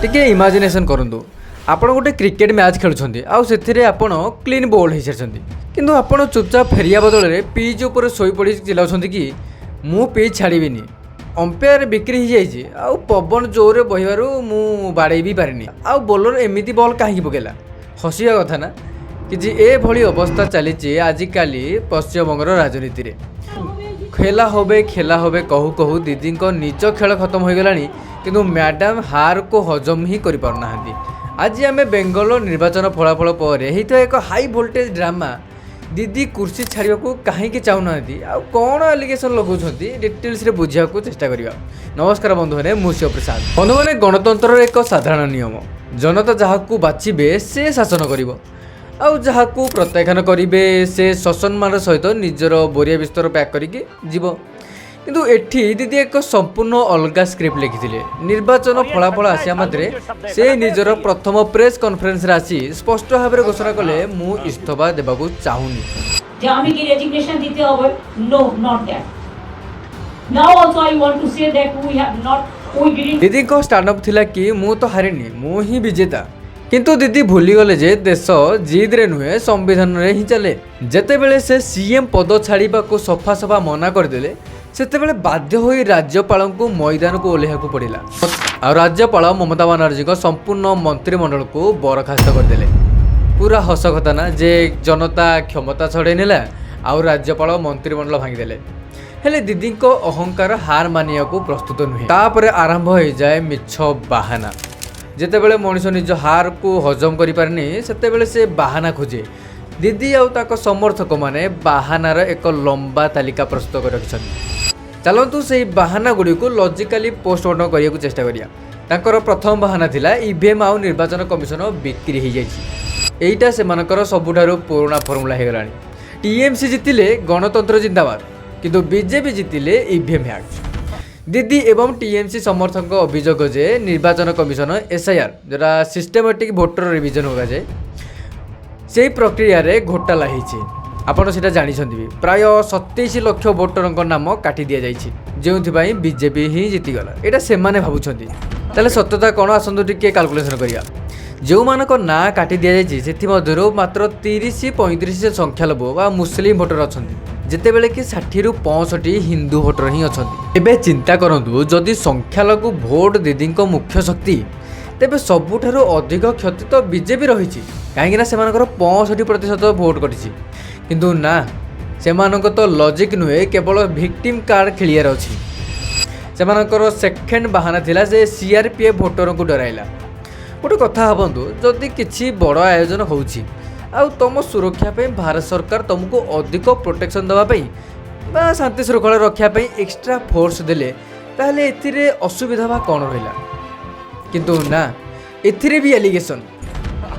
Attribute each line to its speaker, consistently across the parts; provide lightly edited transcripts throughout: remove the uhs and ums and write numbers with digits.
Speaker 1: टिके इमेजिनेशन करंतु आपण गोटे क्रिकेट मैच खेलुछंती आउ सेथिरे आपण क्लीन बोल्ड होई छरछंती किंतु आपण चुपचाप फेरिया बदल रे पिच ऊपर सोई पड़ी चिल्लाउछंती कि मु पिच छाड़ीबिनी अंपायर बिक्री हो जाइए आउ पवन जोर बहबारू मु बाड़े भी पारिनी आउ बोलर एमती बल कहीं पकेला हसिया कथा ना कि ए भली अवस्था चली आजिकल पश्चिमबंगर राजनीति रे खेला होबे कहू कहू दीदी निज खेल खत्म हो गला किंतु मैडम हार को हजम ही कर पारना। आज आम बेंगल निर्वाचन फलाफल पर एक हाई वोल्टेज ड्रामा दीदी कुर्सी छाड़िया को कहीं चाहूना कौन एलिगेशन लगाउछंती डिटेल्स रे बुझा को चेष्टा करिया। नमस्कार बंधु मैंने मु शिव प्रसाद। बंधु मैंने गणतंत्र एक साधारण नियम जनता जहाँ बाछिबे से शासन करिवो आउ जहाँ प्रत्याख्यान करेंगे से ससम्मान सहित निजर बोरिया बिस्तर पैक करके जीव किंतु एठी दीदी एक संपूर्ण अलग स्क्रिप्ट लिखिथिले। निर्वाचन फलाफल आसिया मात्रे से निजर प्रथम प्रेस कॉन्फ्रेंस रे आसी स्पष्ट भाव में घोषणा कले मु इस्तीफा देबाकू चाहूनी
Speaker 2: जे आमी की रेजिग्नेशन दिते होबे no not that now also I want to say that we have not we didn't दीदी
Speaker 1: को स्टैंड अप थिला कि मु तो हारिनी मु ही विजेता किंतु दीदी भूली गले जे देश जिद रे नुहे संविधान रे ही चले। जेते बेले से सीएम पद छाड़ीबा को सफा सफा मना करदेले सेते बेले बाध्य होई राज्यपाल को मैदान को ओल्हेया को पड़िला और राज्यपाल ममता बनर्जी को संपूर्ण मंत्रिमंडल को बरखास्त करदेले। पूरा हस कथा ना जे जनता क्षमता छड़े नेला और राज्यपाल मंत्रिमंडल भांगीदेले हेले दीदी को अहंकार हार मानिया को प्रस्तुत नुहे। तापर आरंभ हो जाए मिछ बाहाना जेतेबेले मनीष निज हार को हजम करि पारनी सेतेबेले से बाहाना खोजे। दीदी आउ ताको समर्थक माने बाहानार एक लंबा तालिका प्रस्तुत कर रखिछन्ति। चलतु से बाहाना गुड़ी को लॉजिकली पोस्टमार्टम करिया को चेष्टा करिया। तांकर प्रथम बाहाना थिला ईवीएम आउ निर्वाचन कमिशन बिक्री हो जाइछि। एइटा सेमानकर सबुठारु पुराना फर्मुला हे गलानी। टीएमसी जितिले गणतंत्र जिंदाबाद किंतु बीजेपी जितिले ईवीएम हैक। दीदी एवं टीएमसी समर्थक अभियोग जे निर्वाचन कमिशन एसआईआर जरा सिस्टेमेटिक भोटर रिविजन होगा जे से प्रक्रिया रे घोटाला होइछि। आपण सेटा जानिछन्ति भी प्राय 27 लाख भोटर नाम काटी दिया जाइछि जेउथिबाई बीजेपी ही जीतीगला। एटा सेमाने भाबुछन्ति ताले सत्यता कोन आसंतु टिके कैलकुलेशन करिया। जो मानक ना काटी दिया जाइछि सेथि मध्यरु मात्र 30-35 संख्यालघु वा मुस्लिम भोटर अछन्ति जेतेबेले कि 60 रु 65 हिंदू भोटर ही अछन्ति। एबे चिंता करंतु जदि संख्यालघु भोट दीदी को मुख्य शक्ति तेबे सबुठारु अधिक क्षति तो बीजेपी रहिछि काहेकि ना सेमानकर 65% भोट कटिछि किंतु ना सेमानक तो लॉजिक नुहे केवल विक्टिम कार्ड खेलियार अछि। सेमानकर सेकेंड बहाना थिला जे सीआरपीएफ भोटर को डराइला। गोटे कथा भाबंतु जदि किछि बड़ आयोजन होउछि आउ तुम सुरक्षा पे भारत सरकार तुमको अधिक प्रोटेक्शन देवा बा शांति श्रृंखला रक्षा पे एक्स्ट्रा फोर्स देले ताहले एथिरे असुविधा बा कौन रहिला किंतु ना एथिरे भी एलिगेशन।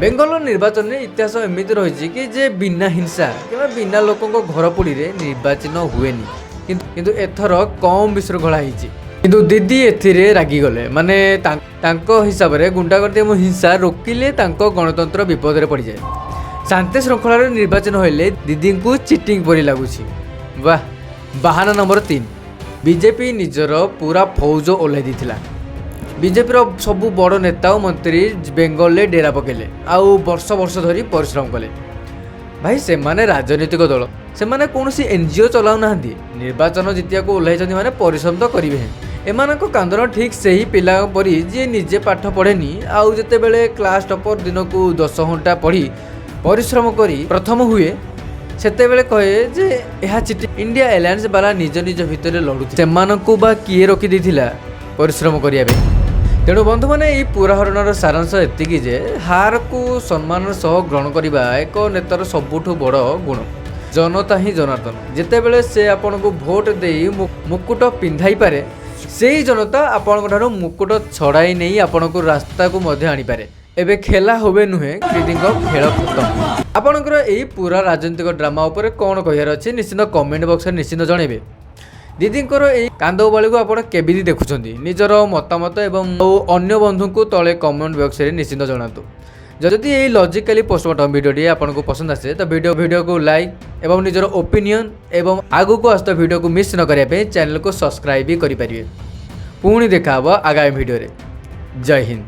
Speaker 1: बेंगल निर्वाचन में इतिहास एमती रही कि जे बिना हिंसा कि बिना लोकों घर पोड़ी रे निर्वाचन हुएनी किंतु एथर कम विशृंखला होइछि। किंतु दीदी एथिरे रागी गले माने तांको हिसाब रे गुंडागर्दी एवं हिंसा रोकिले तांको गणतंत्र विपद रे पड़ जाए। शांति श्रृंखला निर्वाचन होइले दीदी को चिटिंग परी लगुछि। वाह बाहाना नंबर 3 बीजेपी निजर पूरा फौज ओल्हाई दिथिला। बीजेपी सबु बड़ नेता और मंत्री बेंगल में डेरा पकेले आउ वर्ष वर्ष धरी परिश्रम कले। भाई से माने राजनीतिक दल से माने कौनसी एनजीओ चलाउ नाहंती निर्वाचन जितिया को ओल्हाई माने परिश्रम तो करिवे हैं। एमानक कांदन ठीक से ही पिला परी जी निजे पाठ पढ़ेनी आउ जते बेले क्लास टॉपर दिन को 10 घंटा पढ़ी परिश्रम करी प्रथम हुए सेते बेले कहे जे एहा चिटी इंडिया एलायंस वाला निज निज भितर लड़ुथि सेमानकु बा किए रोकी दिथिला परिश्रम करिया बे। तेणु बंधु मैंने यही पूरा हरणर सारांश एतिकी जे हार को सम्मान सह ग्रहण करने एक नेतार सबुठु बड़ गुण। जनता ही जनार्दन जितेबले से आपन को भोट दे मुकुट पिंधाई पारे से ही जनता आपन मुकुट छड़ाई नहीं आपन को रास्ता को मध्य आनी पारे। एबे खेला होबे नुहे दीदी खेल खत्म। आपनकर यही पूरा राजनीतिक ड्रामा उपर कौन कहार अच्छे निश्चित कमेंट बॉक्स में निश्चित जनइबे। दीदींकर यही कांदबाली को आप केबिदी देखुंट निजर मतामत एवं अन्य बंधु को तले कमेंट बॉक्स में निश्चित जनातु। जदि यही लॉजिकली पोस्टमार्टम वीडियो आपको पसंद आसे तो वीडियो को लाइक एवं निजर ओपिनियन एवं आगु को आसता वीडियो को मिस न करने चैनल को सब्सक्राइब भी करें। पुणी देखा आगामी वीडियो। जय हिंद।